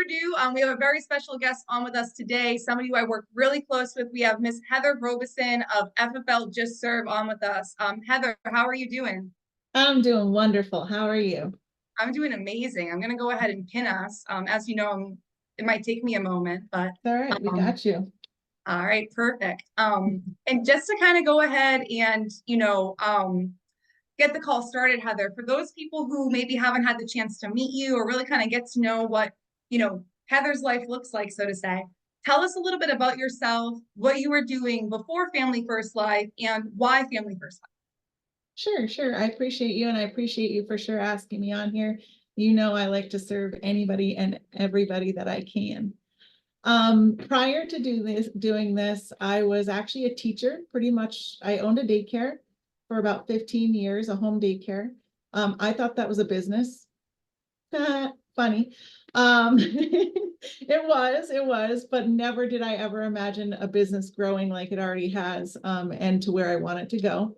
ado, we have a very special guest on with us today, somebody who I work really close with. We have Miss Heather Robeson of FFL Just Serve on with us. Heather, how are you doing? I'm doing wonderful. How are you? I'm doing amazing. I'm going to go ahead and pin us. As you know, it might take me a moment, but All right, we um, got you. all right, perfect. And just to kind of go ahead and, get the call started, Heather, for those people who maybe haven't had the chance to meet you or really kind of get to know what, Heather's life looks like, so to say. Tell us a little bit about yourself, what you were doing before Family First Life, and why Family First Life. Sure. I appreciate you, and I appreciate you for sure asking me on here. You know, I like to serve anybody and everybody that I can. Prior to doing this, I was actually a teacher. Pretty much, I owned a daycare for about 15 years, a home daycare. I thought that was a business. Funny. It was, but never did I ever imagine a business growing like it already has, and to where I want it to go.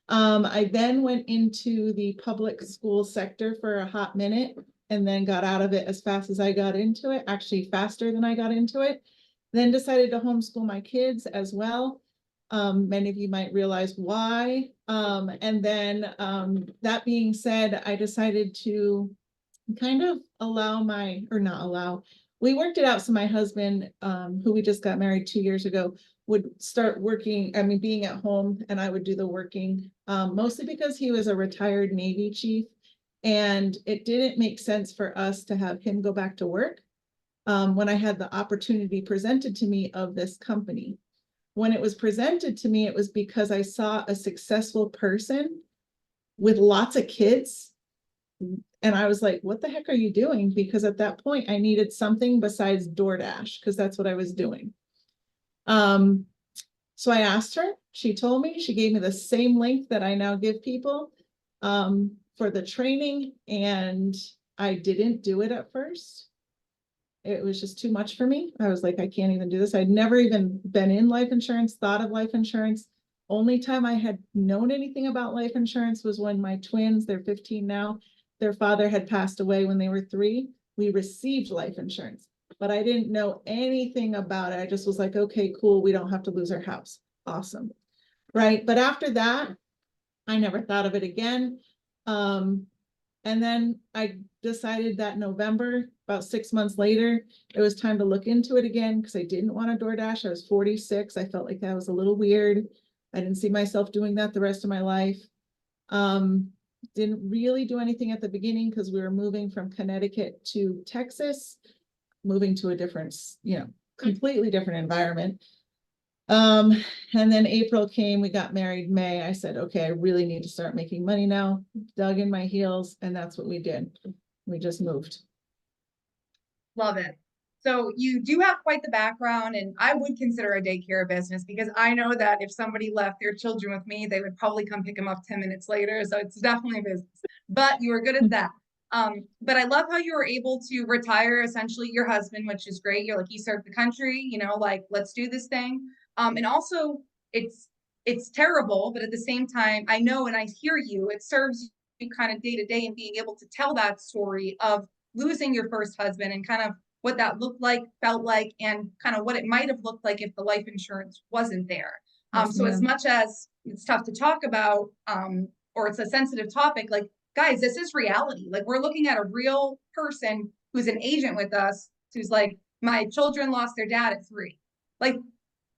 I then went into the public school sector for a hot minute and then got out of it as fast as I got into it, actually faster than I got into it. Then decided to homeschool my kids as well. Many of you might realize why. And then that being said, I decided to kind of we worked it out so my husband, who we just got married 2 years ago, would start working, being at home, and I would do the working, mostly because he was a retired Navy chief, and it didn't make sense for us to have him go back to work when I had the opportunity presented to me of this company. When it was presented to me, it was because I saw a successful person with lots of kids. And I was like, what the heck are you doing? Because at that point, I needed something besides DoorDash, because that's what I was doing. So I asked her, she told me, she gave me the same link that I now give people for the training, and I didn't do it at first. It was just too much for me. I was like, I can't even do this. I'd never even been in life insurance, thought of life insurance. Only time I had known anything about life insurance was when my twins, they're 15 now, their father had passed away when they were 3. We received life insurance, but I didn't know anything about it. I just was like, okay, cool. We don't have to lose our house. Awesome. Right. But after that, I never thought of it again. And then I decided that November, about 6 months later, it was time to look into it again because I didn't want to DoorDash. I was 46. I felt like that was a little weird. I didn't see myself doing that the rest of my life. Didn't really do anything at the beginning because we were moving from Connecticut to Texas, moving to a different, completely different environment. And then April came, we got married May. I said, okay, I really need to start making money now. Dug in my heels, and that's what we did. We just moved. Love it. So you do have quite the background, and I would consider a daycare business because I know that if somebody left their children with me, they would probably come pick them up 10 minutes later. So it's definitely a business, but you were good at that. But I love how you were able to retire essentially your husband, which is great. You're like, he served the country, like, let's do this thing. And also it's terrible, but at the same time, I know, and I hear you, it serves you kind of day to day and being able to tell that story of losing your first husband and kind of what that looked like, felt like, and kind of what it might have looked like if the life insurance wasn't there. Yes, So as ma'am. much as it's tough to talk about, or it's a sensitive topic, like, guys, this is reality. Like, we're looking at a real person who's an agent with us, who's like, my children lost their dad at 3. Like,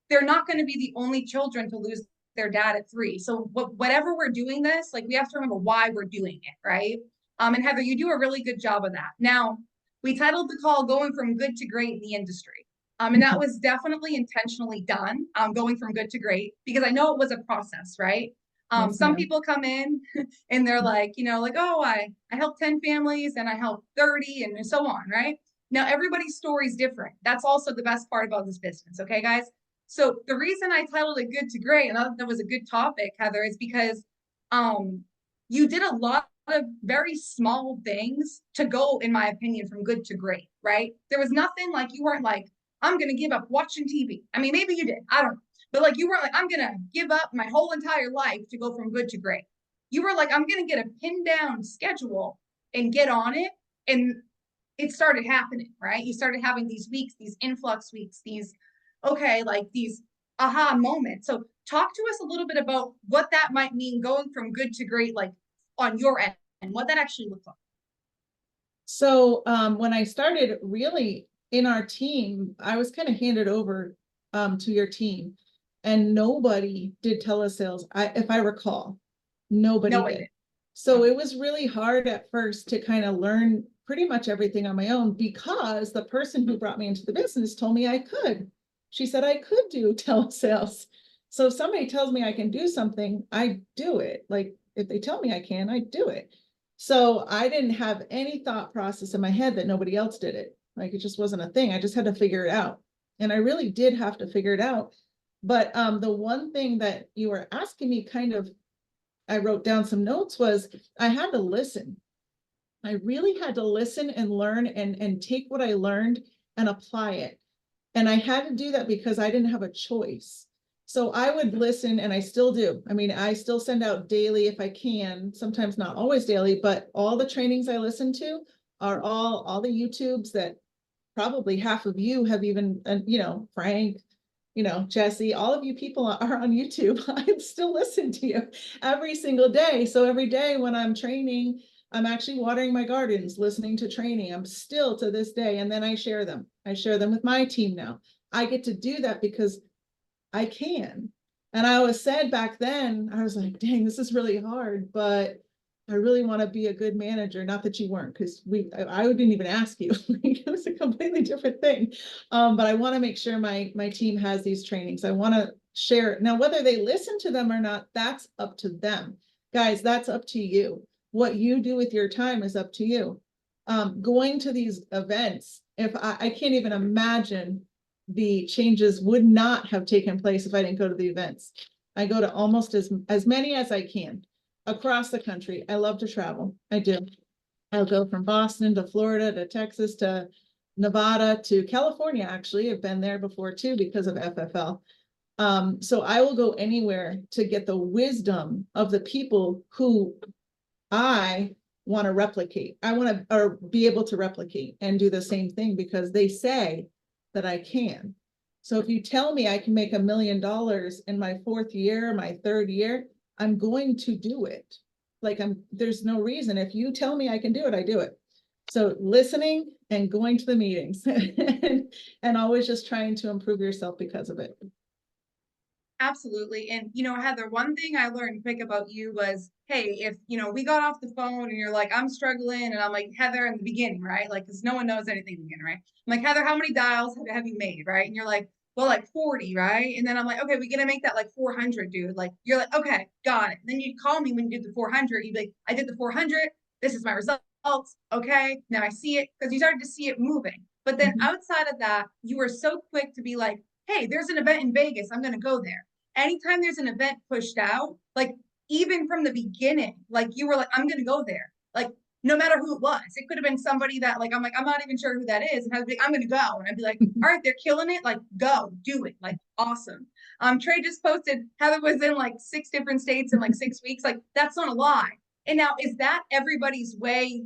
they're not going to be the only children to lose their dad at 3. So whatever we're doing this, like, we have to remember why we're doing it, right? And Heather, you do a really good job of that. Now, we titled the call "Going from Good to Great in the Industry." And that was definitely intentionally done, going from good to great, because I know it was a process, right? Yes, Some ma'am. people come in and they're like, like, oh, I helped 10 families and I helped 30 and so on, right? Now, everybody's story is different. That's also the best part about this business. Okay, guys? So the reason I titled it Good to Great, and I thought that was a good topic, Heather, is because you did a lot of very small things to go, in my opinion, from good to great, right? There was nothing like, you weren't like, I'm going to give up watching TV. I mean, maybe you did. I don't know. But like, you weren't like, I'm going to give up my whole entire life to go from good to great. You were like, I'm going to get a pinned down schedule and get on it. And it started happening, right? You started having these weeks, these influx weeks, these, okay, like these aha moments. So talk to us a little bit about what that might mean going from good to great, like on your end, and what that actually looks like. So when I started really in our team, I was kind of handed over to your team, and nobody did telesales. If I recall, nobody No one did. did. So it was really hard at first to kind of learn pretty much everything on my own, because the person who brought me into the business told me I could. She said I could do telesales. So if somebody tells me I can do something, I do it. Like if they tell me I can, I do it. So I didn't have any thought process in my head that nobody else did it. Like it just wasn't a thing. I just had to figure it out. And I really did have to figure it out. But the one thing that you were asking me kind of, I wrote down some notes, was I had to listen. I really had to listen and learn and take what I learned and apply it. And I had to do that because I didn't have a choice. So I would listen, and I still do. I mean, I still send out daily if I can, sometimes not always daily, but all the trainings I listen to are all the YouTubes that probably half of you have even, Frank, Jesse, all of you people are on YouTube. I still listen to you every single day. So every day when I'm training, I'm actually watering my gardens, listening to training. I'm still to this day. And then I share them. I share them with my team now. I get to do that because I can. And I always said back then, I was like, dang, this is really hard, but I really want to be a good manager. Not that you weren't, because I didn't even ask you. It was a completely different thing. But I want to make sure my team has these trainings. I want to share it. Now, whether they listen to them or not, that's up to them. Guys, that's up to you. What you do with your time is up to you. Going to these events, if I can't even imagine the changes would not have taken place if I didn't go to the events. I go to almost as many as I can across the country. I love to travel. I do. I'll go from Boston to Florida to Texas to Nevada to California. Actually, I've been there before too because of FFL. So I will go anywhere to get the wisdom of the people who I want to replicate. I want to or be able to replicate and do the same thing because they say that I can. So if you tell me I can make $1 million in my 4th year, my 3rd year, I'm going to do it. Like there's no reason. If you tell me I can do it, I do it. So listening and going to the meetings and always just trying to improve yourself because of it. Absolutely. And, Heather, one thing I learned quick about you was, hey, if, we got off the phone and you're like, I'm struggling. And I'm like, Heather, in the beginning, right? Like, because no one knows anything in the beginning, right? I'm like, Heather, how many dials have you made, right? And you're like, well, like 40, right? And then I'm like, okay, we're going to make that like 400, dude. Like, you're like, okay, got it. And then you'd call me when you did the 400. You'd be like, I did the 400. This is my results. Okay, now I see it, because you started to see it moving. But then outside of that, you were so quick to be like, hey, there's an event in Vegas. I'm going to go there. Anytime there's an event pushed out, like even from the beginning, like you were like, I'm going to go there. Like, no matter who it was, it could have been somebody that like, I'm like, I'm not even sure who that is. And I'd be like, I'm going to go. And I'd be like, all right, they're killing it. Like, go do it. Like, awesome. Trey just posted Heather was in like 6 different states in like 6 weeks. Like, that's not a lie. And now, is that everybody's way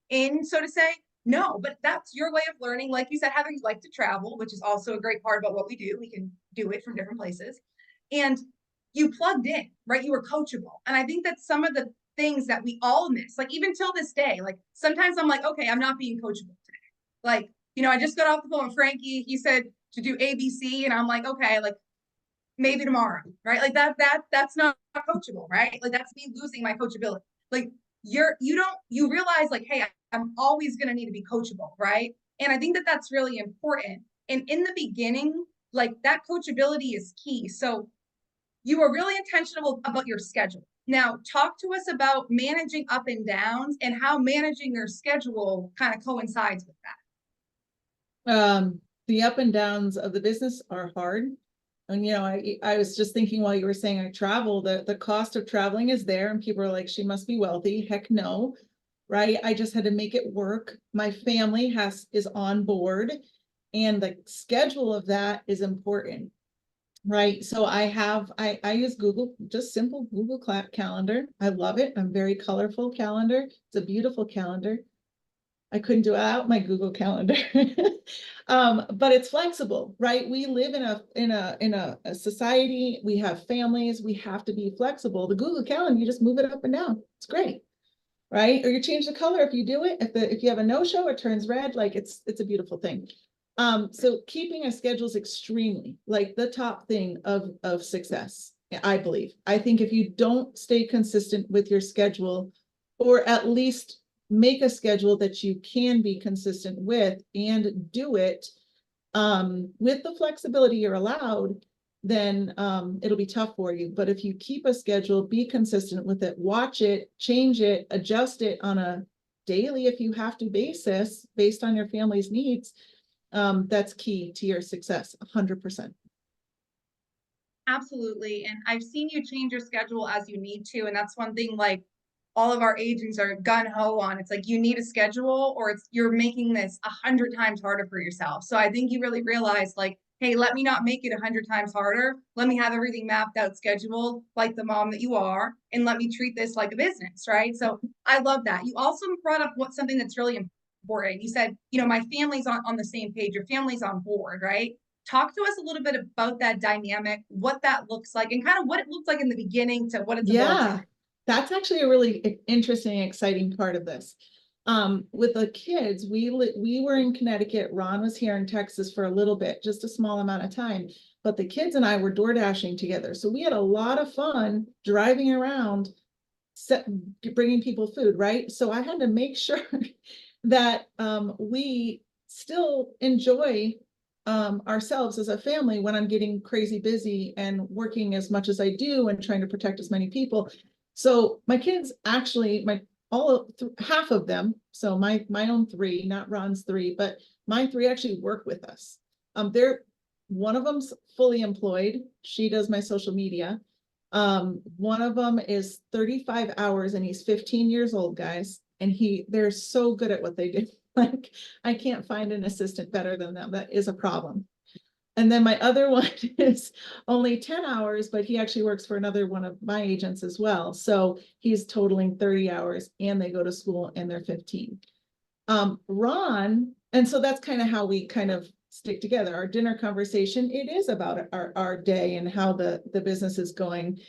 in, so to say? No, but that's your way of learning. Like you said, Heather, you like to travel, which is also a great part about what we do. We can do it from different places. And you plugged in, right? You were coachable. And I think that's some of the things that we all miss. Like even till this day, like sometimes I'm like, okay, I'm not being coachable today. Like, I just got off the phone with Frankie. He said to do ABC. And I'm like, okay, like maybe tomorrow, right? Like that's not coachable, right? Like that's me losing my coachability. Like you realize like, hey, I'm always going to need to be coachable, right? And I think that that's really important. And in the beginning, like that coachability is key. So you are really intentional about your schedule. Now, talk to us about managing up and downs and how managing your schedule kind of coincides with that. The up and downs of the business are hard. And, I was just thinking while you were saying I travel, the cost of traveling is there, and people are like, she must be wealthy. Heck no, right? I just had to make it work. My family is on board, and the schedule of that is important. Right. So I use Google, just simple Google Calendar. I love it. I'm very colorful calendar. It's a beautiful calendar. I couldn't do it out my Google Calendar. But it's flexible, right? We live in a society, we have families, we have to be flexible. The Google Calendar, you just move it up and down. It's great, right? Or you change the color if you do it. If you have a no-show, it turns red. Like it's a beautiful thing. So keeping a schedule is extremely like the top thing of success, I believe. I think if you don't stay consistent with your schedule, or at least make a schedule that you can be consistent with and do it with the flexibility you're allowed, then it'll be tough for you. But if you keep a schedule, be consistent with it, watch it, change it, adjust it on a daily, if you have to, basis based on your family's needs, that's key to your success, 100%. Absolutely. And I've seen you change your schedule as you need to. And that's one thing like all of our agents are gung-ho on. It's like you need a schedule or you're making this 100 times harder for yourself. So I think you really realize like, hey, let me not make it 100 times harder. Let me have everything mapped out, scheduled like the mom that you are, and let me treat this like a business, right? So I love that. You also brought up something that's really important. You said, my family's on the same page, your family's on board, right? Talk to us a little bit about that dynamic, what that looks like, and kind of what it looked like in the beginning to what it's evolved Yeah, that's actually a really interesting, exciting part of this. With the kids, we were in Connecticut. Ron was here in Texas for a little bit, just a small amount of time. But the kids and I were door dashing together, so we had a lot of fun driving around, bringing people food. Right, so I had to make sure that we still enjoy ourselves as a family when I'm getting crazy busy and working as much as I do and trying to protect as many people. So my kids actually, half of them, so my own three, not Ron's three, but my three actually work with us. One of them's fully employed. She does my social media. One of them is 35 hours and he's 15 years old, guys. And they're so good at what they do. Like, I can't find an assistant better than them. That is a problem. And then my other one is only 10 hours, but he actually works for another one of my agents as well. So he's totaling 30 hours and they go to school and they're 15. Ron, and so that's kind of how we kind of stick together. Our dinner conversation, it is about our day and how the business is going.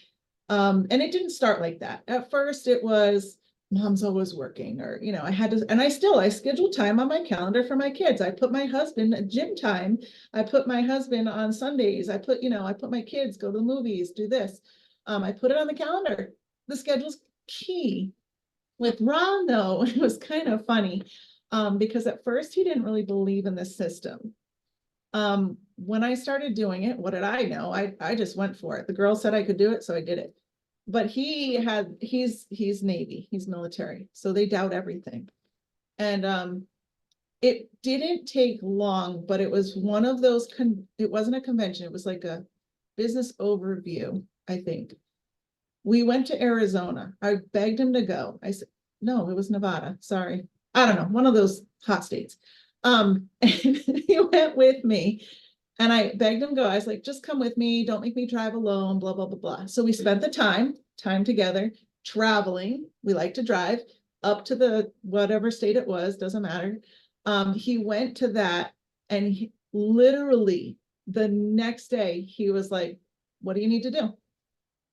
And it didn't start like that. At first it was, mom's always working, or, I had to, and I scheduled time on my calendar for my kids. I put my husband at gym time. I put my husband on Sundays. I put my kids go to the movies, do this. I put it on the calendar. The schedule's key. With Ron, though, it was kind of funny because at first he didn't really believe in the system. When I started doing it, what did I know? I just went for it. The girl said I could do it, so I did it. But he's Navy, he's military, so they doubt everything. And it didn't take long, but it was one of those, it wasn't a convention, it was like a business overview, I think. We went to Arizona. I begged him to go. I said, no, it was Nevada, sorry. I don't know, one of those hot states. And he went with me. And I begged him to go. I was like, just come with me. Don't make me drive alone, blah, blah, blah, blah. So we spent the time together, traveling. We like to drive up to the whatever state it was, doesn't matter. He went to that and literally the next day he was like, what do you need to do?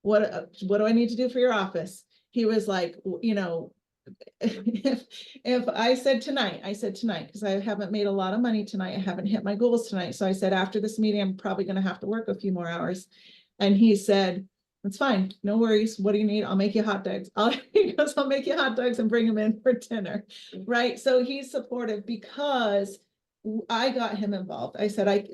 What do I need to do for your office? He was like, if I said tonight, because I haven't made a lot of money tonight. I haven't hit my goals tonight. So I said, after this meeting, I'm probably going to have to work a few more hours. And he said, that's fine. No worries. What do you need? I'll make you hot dogs. He goes, I'll make you hot dogs and bring them in for dinner. Right. So he's supportive because I got him involved. I said, I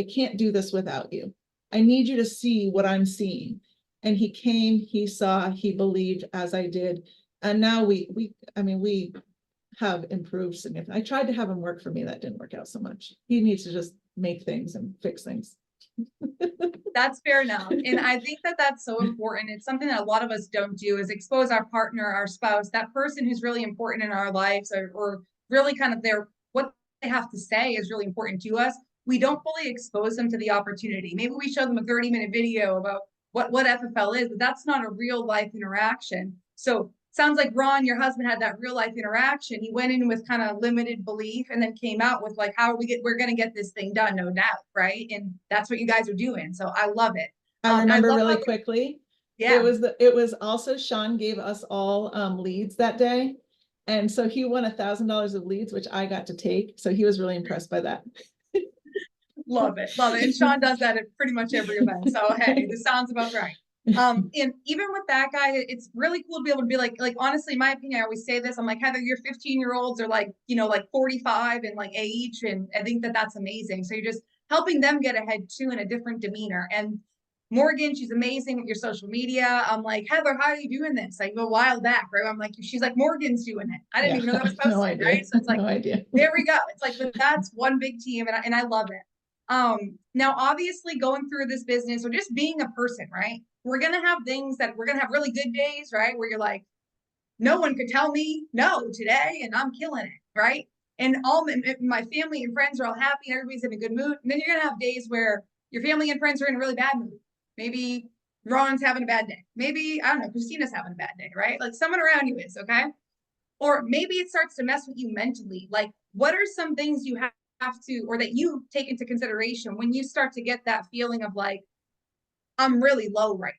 can't do this without you. I need you to see what I'm seeing. And he came, he saw, he believed as I did. And now we have improved significantly. I tried to have him work for me. That didn't work out so much. He needs to just make things and fix things. That's fair enough. And I think that that's so important. It's something that a lot of us don't do, is expose our partner, our spouse, that person who's really important in our lives, or really kind of what they have to say is really important to us. We don't fully expose them to the opportunity. Maybe we show them a 30-minute video about what FFL is, but that's not a real life interaction. So sounds like Ron, your husband, had that real life interaction. He went in with kind of limited belief and then came out with like, how are we're going to get this thing done, no doubt. Right. And that's what you guys are doing. So I love it. I And I remember love really how, quickly. yeah, It was also Sean gave us all leads that day. And so he won $1,000 of leads, which I got to take. So he was really impressed by that. love it. Love it. And Sean does that at pretty much every event. So, hey, this sounds about right. And even with that guy, it's really cool to be able to be like honestly, in my opinion, I always say this. I'm like, Heather, your 15-year-olds are like, like 45 and like age. And I think that that's amazing. So you're just helping them get ahead too in a different demeanor. And Morgan, she's amazing with your social media. I'm like, Heather, how are you doing this? Like a while back, right? I'm like, she's like, Morgan's doing it. I didn't Yeah, even know that was no posted, idea. right? So it's like, No idea. there we go. It's like, but that's one big team, and I love it. Now obviously going through this business or just being a person, right? We're gonna have things that we're gonna have really good days, right? Where you're like, no one could tell me no today, and I'm killing it, right? And all my family and friends are all happy, and everybody's in a good mood. And then you're gonna have days where your family and friends are in a really bad mood. Maybe Ron's having a bad day. Maybe, I don't know, Christina's having a bad day, right? Like someone around you is, okay? Or maybe it starts to mess with you mentally. Like, what are some things you have to, or that you take into consideration when you start to get that feeling of like, I'm really low right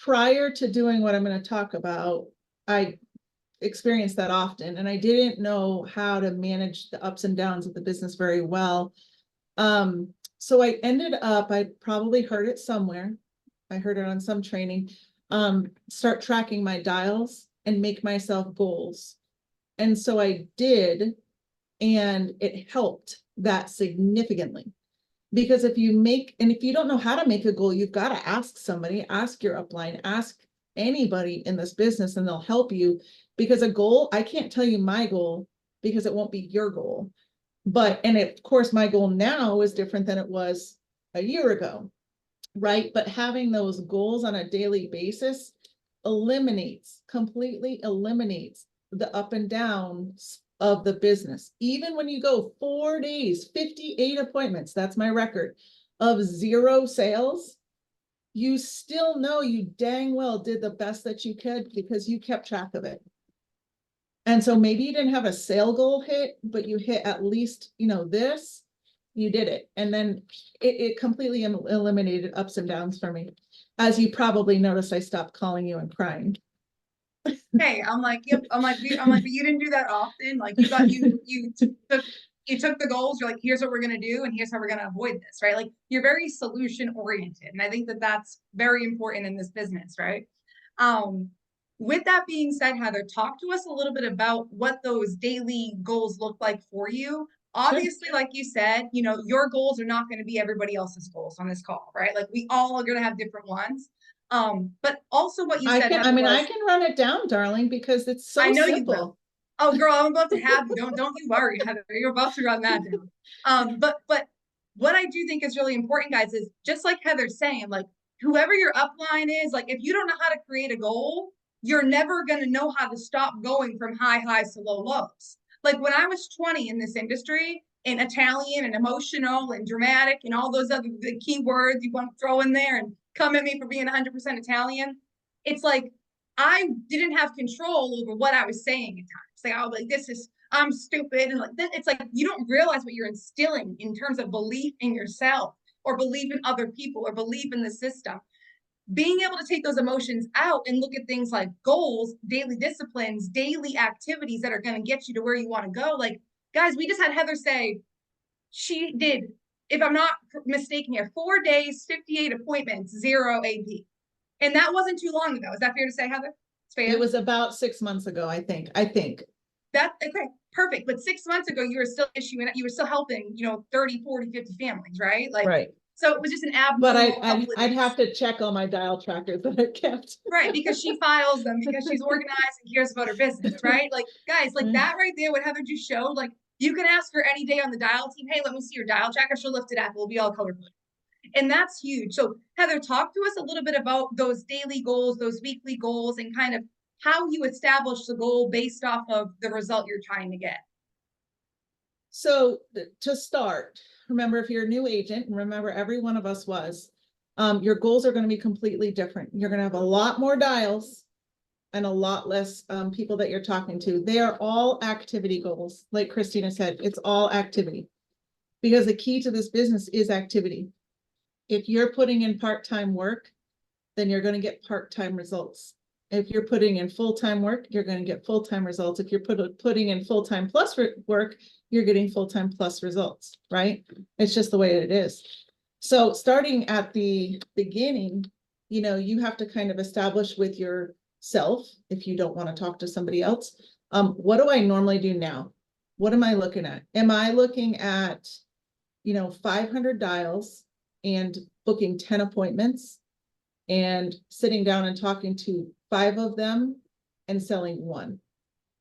Prior to doing what I'm going to talk about, I experienced that often, and I didn't know how to manage the ups and downs of the business very well. So I ended up, I probably heard it somewhere. I heard it on some training. Start tracking my dials and make myself goals. And so I did, and it helped that significantly. Because if you don't know how to make a goal, you've got to ask somebody, ask your upline, ask anybody in this business, and they'll help you. Because a goal, I can't tell you my goal because it won't be your goal. And of course, my goal now is different than it was a year ago, right? But having those goals on a daily basis completely eliminates the up and downs of the business. Even when you go 4 days, 58 appointments, that's my record, of 0 sales, you still know you dang well did the best that you could because you kept track of it. And so maybe you didn't have a sale goal hit, but you hit at least, this, you did it. And then it completely eliminated ups and downs for me. As you probably noticed, I stopped calling you and crying. Hey, I'm like, yep. But you didn't do that often. Like you took the goals. You're like, here's what we're gonna do, and here's how we're gonna avoid this, right? Like you're very solution oriented, and I think that that's very important in this business, right? Um, with that being said, Heather, talk to us a little bit about what those daily goals look like for you. Sure. Obviously, like you said, your goals are not going to be everybody else's goals on this call, right? Like we all are going to have different ones. But also what you said, Heather, I can run it down, darling, because it's so I know you will. simple. Oh, girl, I'm about to have you. Don't you worry, Heather. You're about to run that down. But what I do think is really important, guys, is just like Heather's saying, like whoever your upline is, like if you don't know how to create a goal, you're never gonna know how to stop going from high highs to low lows. Like when I was 20 in this industry, and Italian and emotional and dramatic and all those other the key words you want to throw in there and come at me for being 100% Italian, it's like I didn't have control over what I was saying at times. Like I was like, I'm stupid. And like, it's like, you don't realize what you're instilling in terms of belief in yourself or belief in other people or belief in the system. Being able to take those emotions out and look at things like goals, daily disciplines, daily activities that are going to get you to where you want to go. Like, guys, we just had Heather say she did, if I'm not mistaken here, 4 days, 58 appointments, 0 AP. And that wasn't too long ago. Is that fair to say, Heather? It's fair. It was about 6 months ago, I think. That okay, perfect. But 6 months ago, you were still you were still helping, 30, 40, 50 families, right? Like, Right. so it was just an But abnormal I'd have to check all my dial trackers that I kept. right, because she files them, because she's organized and cares about her business, right? Like, guys, like that right there, what Heather just showed, like, you can ask her any day on the dial team, hey, let me see your dial tracker. She'll lift it up. We'll be all colorful. And that's huge. So Heather, talk to us a little bit about those daily goals, those weekly goals, and kind of how you establish the goal based off of the result you're trying to get. So to start, remember, if you're a new agent, and remember every one of us was, your goals are going to be completely different. You're going to have a lot more dials and a lot less people that you're talking to. They are all activity goals. Like Christina said, it's all activity, because the key to this business is activity. If you're putting in part-time work, then you're going to get part-time results. If you're putting in full-time work, you're going to get full-time results. If you're putting in full-time plus work, you're getting full-time plus results, right? It's just the way it is. So starting at the beginning, you know, you have to kind of establish with yourself, if you don't want to talk to somebody else, what do I normally do now? What am I looking at? Am I looking at, you know, 500 dials and booking 10 appointments and sitting down and talking to 5 of them and selling 1?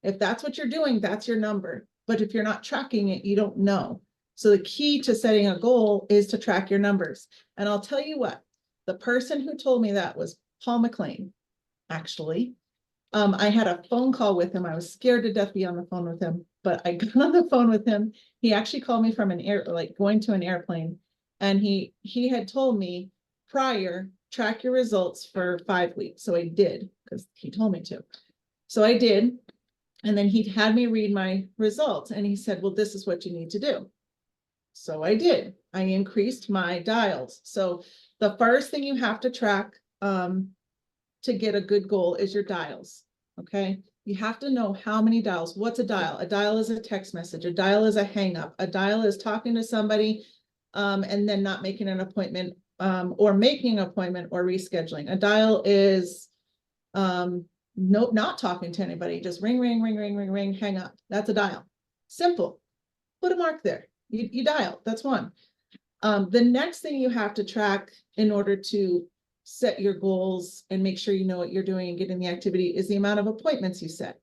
If that's what you're doing, that's your number. But if you're not tracking it, you don't know. So the key to setting a goal is to track your numbers. And I'll tell you what, the person who told me that was Paul McLean, actually. I had a phone call with him. I was scared to death to be on the phone with him, but I got on the phone with him. He actually called me from going to an airplane. And he had told me prior, track your results for 5 weeks. So I did, because he told me to. So I did. And then he had me read my results and he said, well, this is what you need to do. So I did. I increased my dials. So the first thing you have to track to get a good goal is your dials. Okay. You have to know how many dials. What's a dial? A dial is a text message. A dial is a hang up. A dial is talking to somebody and then not making an appointment or making an appointment or rescheduling. A dial is not talking to anybody, just ring, ring, ring, ring, ring, ring, hang up. That's a dial. Simple. Put a mark there. You dial. That's one. The next thing you have to track in order to set your goals and make sure you know what you're doing and get in the activity is the amount of appointments you set.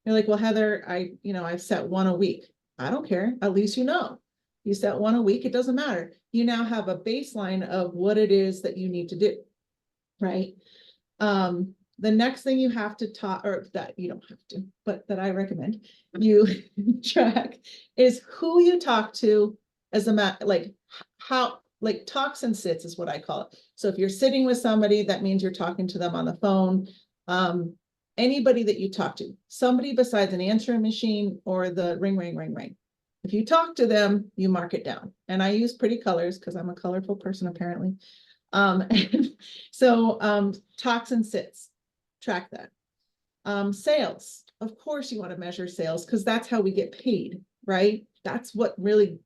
You're like, well, Heather, I've set 1 a week. I don't care. At least you know. You set 1 a week. It doesn't matter. You now have a baseline of what it is that you need to do, right? The next thing you have to talk, or that you don't have to, but that I recommend you track is who you talk to as talks and sits is what I call it. So if you're sitting with somebody, that means you're talking to them on the phone. Anybody that you talk to, somebody besides an answering machine or the ring, ring, ring, ring. If you talk to them, you mark it down. And I use pretty colors because I'm a colorful person, apparently. So talks and sits, track that. Sales, of course you want to measure sales because that's how we get paid, right? That's what really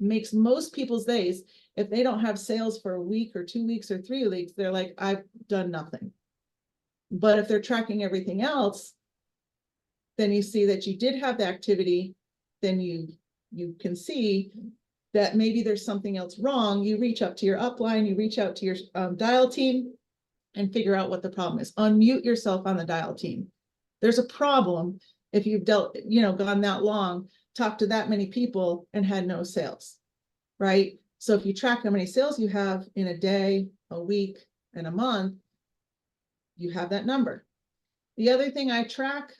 makes most people's days. If they don't have sales for a week or 2 weeks or 3 weeks, they're like, I've done nothing. But if they're tracking everything else, then you see that you did have the activity, then you can see that maybe there's something else wrong. You reach up to your upline, you reach out to your dial team and figure out what the problem is. Unmute yourself on the dial team. There's a problem if you've gone that long, talked to that many people and had no sales, right? So if you track how many sales you have in a day, a week, and a month, you have that number. The other thing I track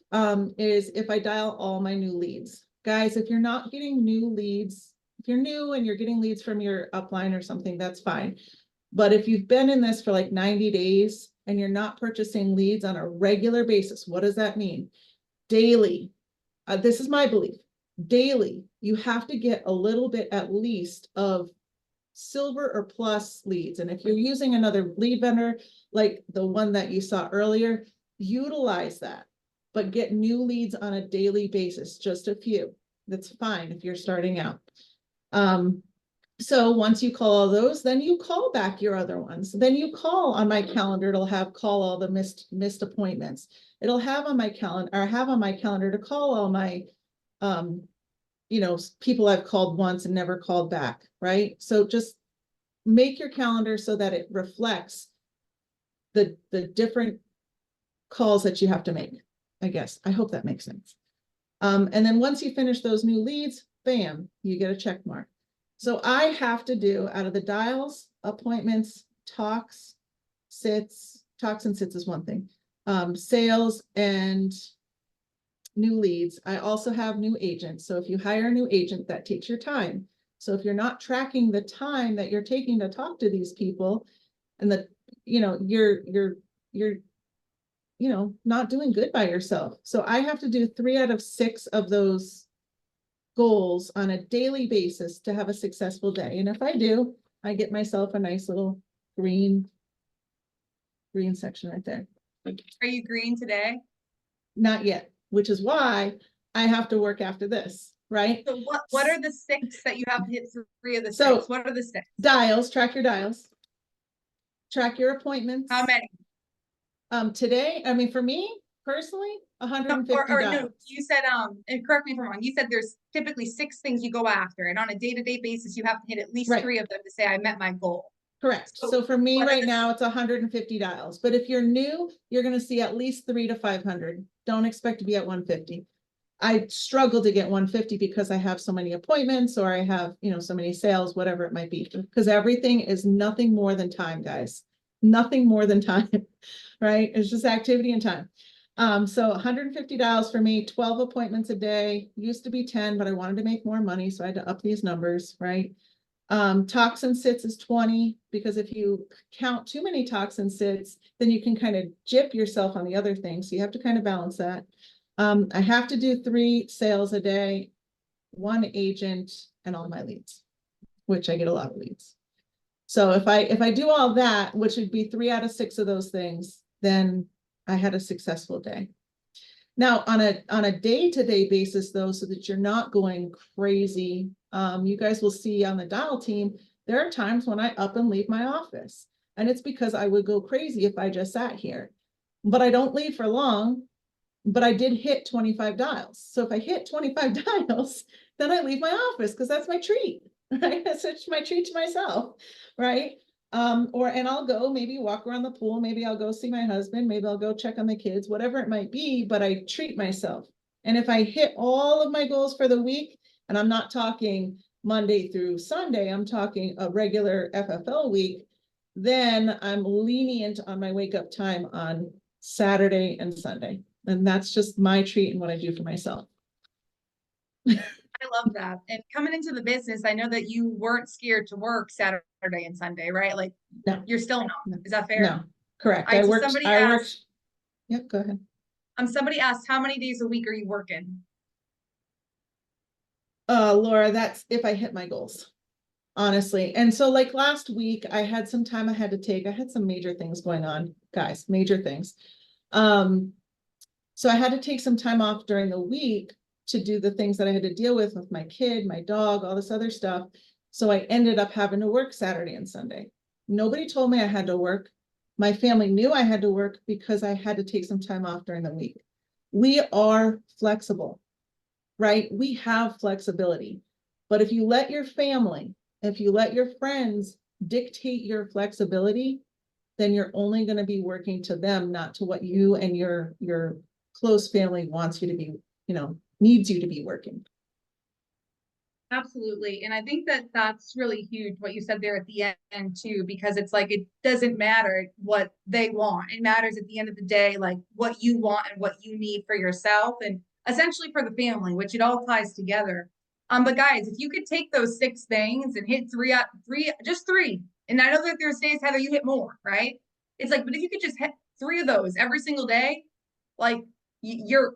is if I dial all my new leads. Guys, if you're not getting new leads, if you're new and you're getting leads from your upline or something, that's fine. But if you've been in this for like 90 days and you're not purchasing leads on a regular basis, what does that mean? Daily. This is my belief. Daily, you have to get a little bit at least of silver or plus leads. And if you're using another lead vendor, like the one that you saw earlier, utilize that, but get new leads on a daily basis, just a few. That's fine if you're starting out. So once you call all those, then you call back your other ones. Then you call on my calendar. It'll have call all the missed appointments. It'll have on my calendar to call all my, people I've called once and never called back, right? So just make your calendar so that it reflects the different calls that you have to make, I guess. I hope that makes sense. And then once you finish those new leads, bam, you get a check mark. So I have to do out of the dials, appointments, talks and sits is one thing, sales and new leads. I also have new agents. So if you hire a new agent, that takes your time. So if you're not tracking the time that you're taking to talk to these people, and that, you're not doing good by yourself. So I have to do 3 out of 6 of those goals on a daily basis to have a successful day. And if I do, I get myself a nice little green section right there. Are you green today? Not yet, which is why I have to work after this, right? So what are the 6 that you have to hit 3 of the 6? So What are the 6? dials, track your dials. Track your appointments. How many? Today, I mean, for me personally, $150. No, you said, and correct me if I'm wrong, you said there's typically 6 things you go after, and on a day-to-day basis, you have to hit at least Right. 3 of them to say I met my goal. Correct. So for me right now, it's 150 dials, but if you're new, you're going to see at least 300 to 500. Don't expect to be at 150. I struggle to get 150 because I have so many appointments, or I have, so many sales, whatever it might be, because everything is nothing more than time, guys. Nothing more than time, right? It's just activity and time. So 150 dials for me, 12 appointments a day. Used to be 10, but I wanted to make more money, so I had to up these numbers, right? Toxin sits is 20, because if you count too many toxin sits, then you can kind of gyp yourself on the other things. So you have to kind of balance that. I have to do 3 sales a day, 1 agent, and all my leads, which I get a lot of leads. So if I do all that, which would be 3 out of 6 of those things, then I had a successful day. Now, on a day-to-day basis, though, so that you're not going crazy, you guys will see on the dial team, there are times when I up and leave my office. And it's because I would go crazy if I just sat here. But I don't leave for long, but I did hit 25 dials. So if I hit 25 dials, then I leave my office because that's my treat, right? That's my treat to myself, right? And I'll go maybe walk around the pool. Maybe I'll go see my husband. Maybe I'll go check on the kids, whatever it might be, but I treat myself. And if I hit all of my goals for the week, and I'm not talking Monday through Sunday, I'm talking a regular FFL week, then I'm lenient on my wake up time on Saturday and Sunday. And that's just my treat and what I do for myself. I love that. And coming into the business, I know that you weren't scared to work Saturday and Sunday, right? Like, no, you're still not. No. Is that fair? No, correct. Somebody asked, Yep, go ahead. Somebody asked, how many days a week are you working? Laura, that's if I hit my goals, honestly. And so like last week, I had some time I had to take. I had some major things going on, guys, major things. So I had to take some time off during the week to do the things that I had to deal with my kid, my dog, all this other stuff. So I ended up having to work Saturday and Sunday. Nobody told me I had to work. My family knew I had to work because I had to take some time off during the week. We are flexible, right? We have flexibility. But if you let your family, if you let your friends dictate your flexibility, then you're only going to be working to them, not to what you and your close family wants you to be, needs you to be working. Absolutely. And I think that that's really huge, what you said there at the end too, because it's like, it doesn't matter what they want. It matters at the end of the day, like what you want and what you need for yourself and essentially for the family, which it all ties together. But guys, if you could take those 6 things and hit just three, and I know that there's days, Heather, you hit more, right? It's like, but if you could just hit 3 of those every single day, like you're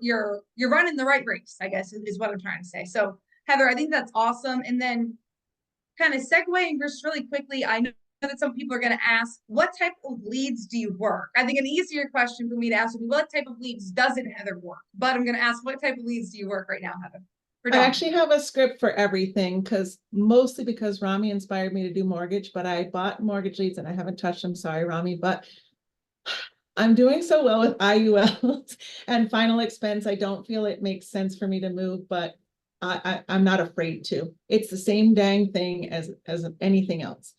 running the right race, I guess is what I'm trying to say. So Heather, I think that's awesome. And then kind of segueing just really quickly, I know that some people are going to ask, what type of leads do you work? I think an easier question for me to ask would be, what type of leads doesn't Heather work? But I'm going to ask, what type of leads do you work right now, Heather? I actually have a script for everything, mostly because Rami inspired me to do mortgage, but I bought mortgage leads and I haven't touched them. Sorry, Rami, but I'm doing so well with IULs and final expense. I don't feel it makes sense for me to move, but I'm not afraid to. It's the same dang thing as anything else.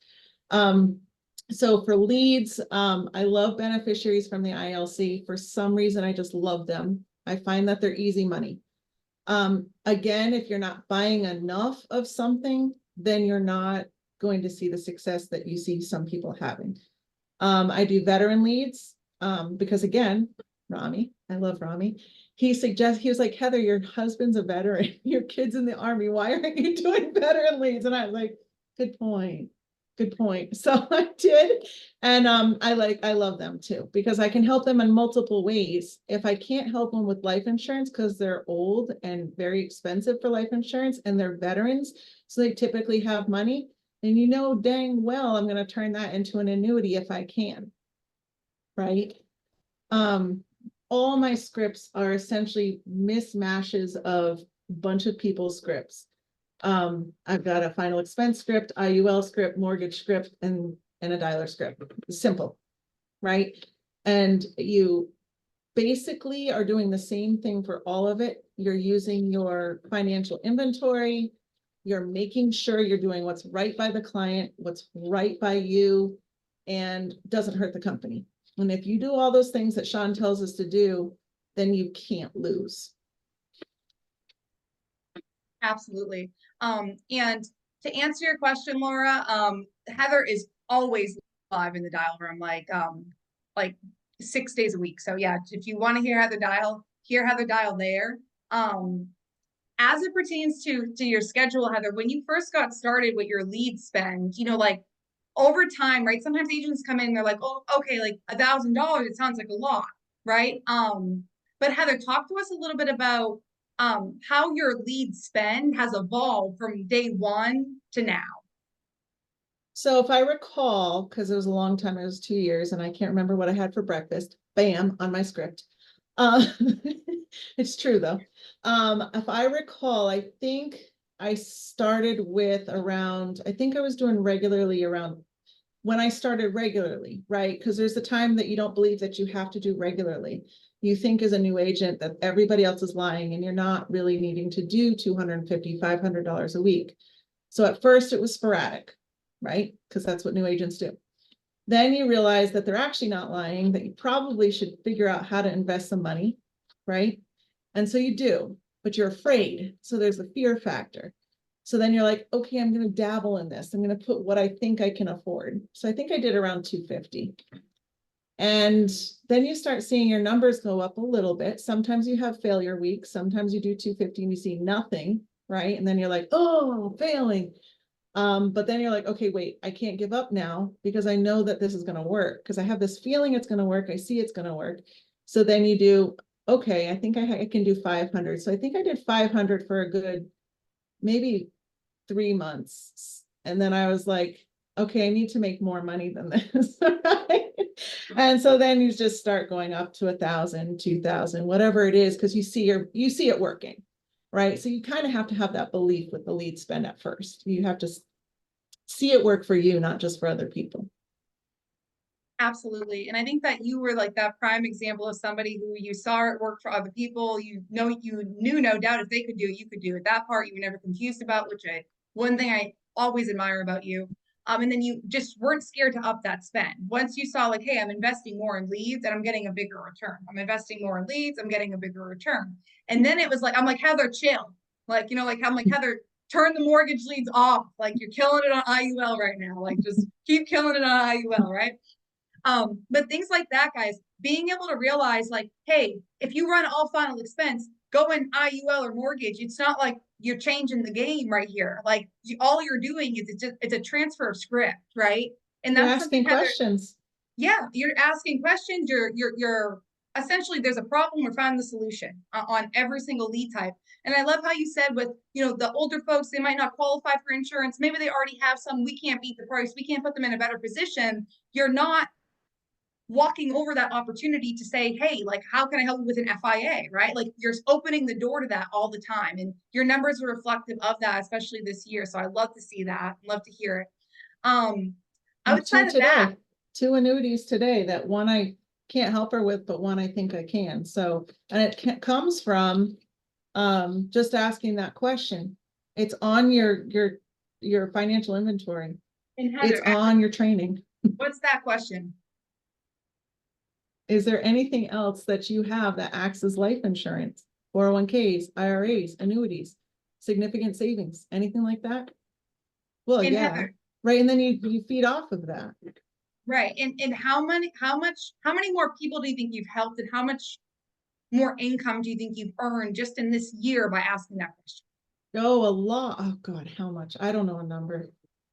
So for leads, I love beneficiaries from the ILC. For some reason, I just love them. I find that they're easy money. Again, if you're not buying enough of something, then you're not going to see the success that you see some people having. I do veteran leads because again, Rami, I love Rami. He was like, Heather, your husband's a veteran, your kid's in the Army. Why aren't you doing veteran leads? And I was like, good point. good point. So I did. And I love them too, because I can help them in multiple ways. If I can't help them with life insurance because they're old and very expensive for life insurance and they're veterans, so they typically have money, then you know dang well I'm going to turn that into an annuity if I can. Right? All my scripts are essentially mismatches of a bunch of people's scripts. I've got a final expense script, IUL script, mortgage script, and a dialer script. Simple, right? And you basically are doing the same thing for all of it. You're using your financial inventory. You're making sure you're doing what's right by the client, what's right by you, and doesn't hurt the company. And if you do all those things that Sean tells us to do, then you can't lose. Absolutely. And to answer your question, Laura, Heather is always live in the dial room, like 6 days a week. So yeah, if you want to hear Heather dial there. As it pertains to your schedule, Heather, when you first got started with your lead spend, like over time, right? Sometimes agents come in, they're like, oh, okay, like $1,000, it sounds like a lot, right? But Heather, talk to us a little bit about how your lead spend has evolved from day one to now. So if I recall, because it was a long time, it was 2 years, and I can't remember what I had for breakfast, bam, on my script. It's true though. If I recall, I think I started with around, I think I was doing regularly around when I started regularly, right? Because there's the time that you don't believe that you have to do regularly. You think as a new agent that everybody else is lying and you're not really needing to do $250, $500 a week. So at first it was sporadic, right? Because that's what new agents do. Then you realize that they're actually not lying, that you probably should figure out how to invest some money, right? And so you do, but you're afraid. So there's the fear factor. So then you're like, okay, I'm going to dabble in this. I'm going to put what I think I can afford. So I think I did around 250. And then you start seeing your numbers go up a little bit. Sometimes you have failure weeks. Sometimes you do 250 and you see nothing, right? And then you're like, oh, failing. But then you're like, okay, wait, I can't give up now because I know that this is going to work because I have this feeling it's going to work. I see it's going to work. So then you do, okay, I think I can do 500. So I think I did 500 for a good, maybe 3 months. And then I was like, okay, I need to make more money than this. Right? And so then you just start going up to 1,000, 2,000, whatever it is, because you see it working. Right. So you kind of have to have that belief with the lead spend at first. You have to see it work for you, not just for other people. Absolutely. And I think that you were like that prime example of somebody who you saw it work for other people. You knew no doubt if they could do it, you could do it. That part you were never confused about, one thing I always admire about you. And then you just weren't scared to up that spend. Once you saw like, hey, I'm investing more in leads and I'm getting a bigger return. I'm investing more in leads, I'm getting a bigger return. And then it was like, I'm like, Heather, chill. I'm like, Heather, turn the mortgage leads off. Like you're killing it on IUL right now. Like just keep killing it on IUL, right? But things like that, guys, being able to realize like, hey, if you run all final expense, go in IUL or mortgage, it's not like you're changing the game right here. Like all you're doing is it's a transfer of script, right? And You're that's something asking questions. yeah, you're asking questions. You're essentially there's a problem. We're finding the solution on every single lead type. And I love how you said with the older folks, they might not qualify for insurance. Maybe they already have some. We can't beat the price. We can't put them in a better position. You're not walking over that opportunity to say, hey, like, how can I help you with an FIA, right? Like you're opening the door to that all the time. And your numbers are reflective of that, especially this year. So I love to see that, love to hear it. Outside of that, 2 annuities today, that one I can't help her with, but one I think I can. So, and it comes from just asking that question. It's on your financial inventory. and Heather, It's on your training. what's that question? Is there anything else that you have that acts as life insurance, 401ks, IRAs, annuities, significant savings, anything like that? Well, And yeah, Heather, right. And then you feed off of that. right. And how many more people do you think you've helped, and how much more income do you think you've earned just in this year by asking that question? Oh, a lot. Oh God, how much? I don't know a number.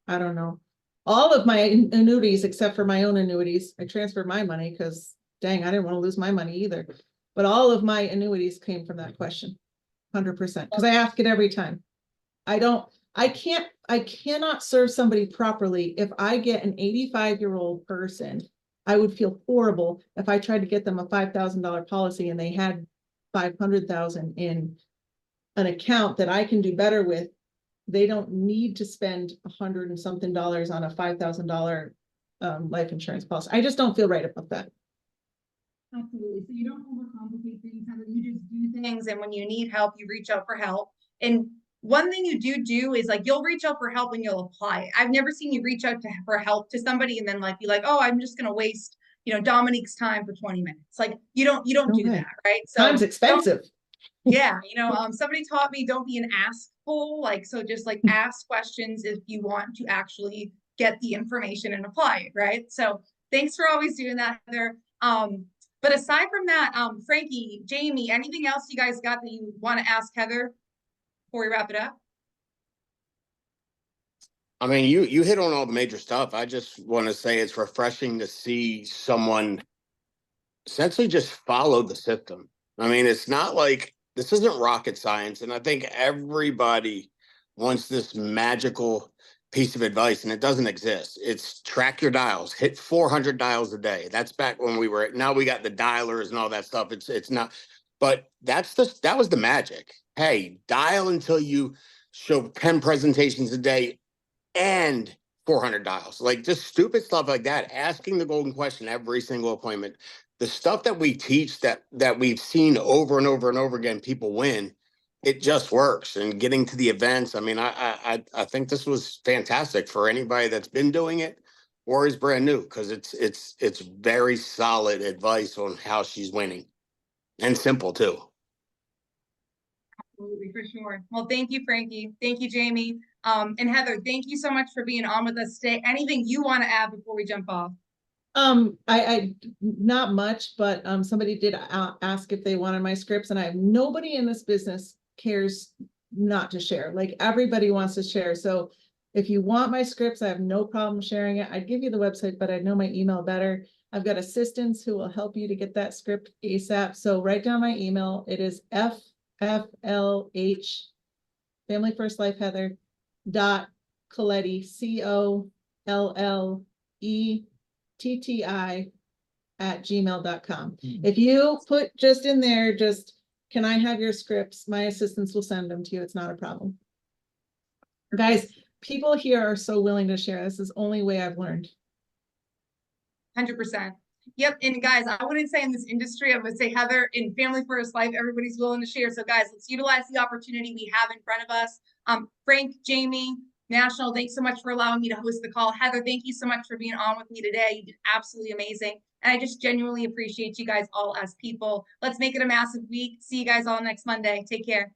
I don't know. all of my annuities, except for my own annuities, I transferred my money because dang, I didn't want to lose my money either. But all of my annuities came from that question, 100%, because I ask it every time. I cannot serve somebody properly if I get an 85-year-old person. I would feel horrible if I tried to get them a $5,000 policy and they had 500,000 in an account that I can do better with. They don't need to spend $100 and something on a $5,000 life insurance policy. I just don't feel right about that. Absolutely. So you don't overcomplicate things, Heather. You just do things, and when you need help, you reach out for help. And one thing you do is like you'll reach out for help and you'll apply it. I've never seen you reach out for help to somebody and then like be like, oh, I'm just gonna waste, Dominique's time for 20 minutes. Like you don't do that, right? So time's expensive. Yeah, somebody taught me don't be an askful, like so just like ask questions if you want to actually get the information and apply it, right? So thanks for always doing that, Heather. But aside from that, Frankie, Jamie, anything else you guys got that you want to ask Heather before we wrap it up? I mean, you hit on all the major stuff. I just want to say it's refreshing to see someone essentially just follow the system. I mean, it's not like this isn't rocket science. And I think everybody wants this magical piece of advice, and it doesn't exist. It's track your dials, hit 400 dials a day. That's back when now we got the dialers and all that stuff. It's not, but that was the magic. Hey, dial until you show 10 presentations a day and 400 dials, like just stupid stuff like that. Asking the golden question every single appointment. The stuff that we teach that we've seen over and over and over again, people win. It just works. And getting to the events, I mean, I think this was fantastic for anybody that's been doing it or is brand new, because it's very solid advice on how she's winning, and simple too. Absolutely, for sure. Well, thank you, Frankie. Thank you, Jamie. And Heather, thank you so much for being on with us today. Anything you want to add before we jump off? I not much, but somebody did ask if they wanted my scripts, and I have nobody in this business cares not to share. Like everybody wants to share. So if you want my scripts, I have no problem sharing it. I'd give you the website, but I know my email better. I've got assistants who will help you to get that script ASAP. So write down my email. It is fflh Family First Life Heather .Colletti COLLETTI@gmail.com. If you put just in there, can I have your scripts? My assistants will send them to you. It's not a problem. Guys, people here are so willing to share. This is the only way I've learned. 100%. Yep. And guys, I wouldn't say in this industry, I would say Heather, in Family First Life, everybody's willing to share. So guys, let's utilize the opportunity we have in front of us. Frank, Jamie, National, thanks so much for allowing me to host the call. Heather, thank you so much for being on with me today. You did absolutely amazing. And I just genuinely appreciate you guys all as people. Let's make it a massive week. See you guys all next Monday. Take care.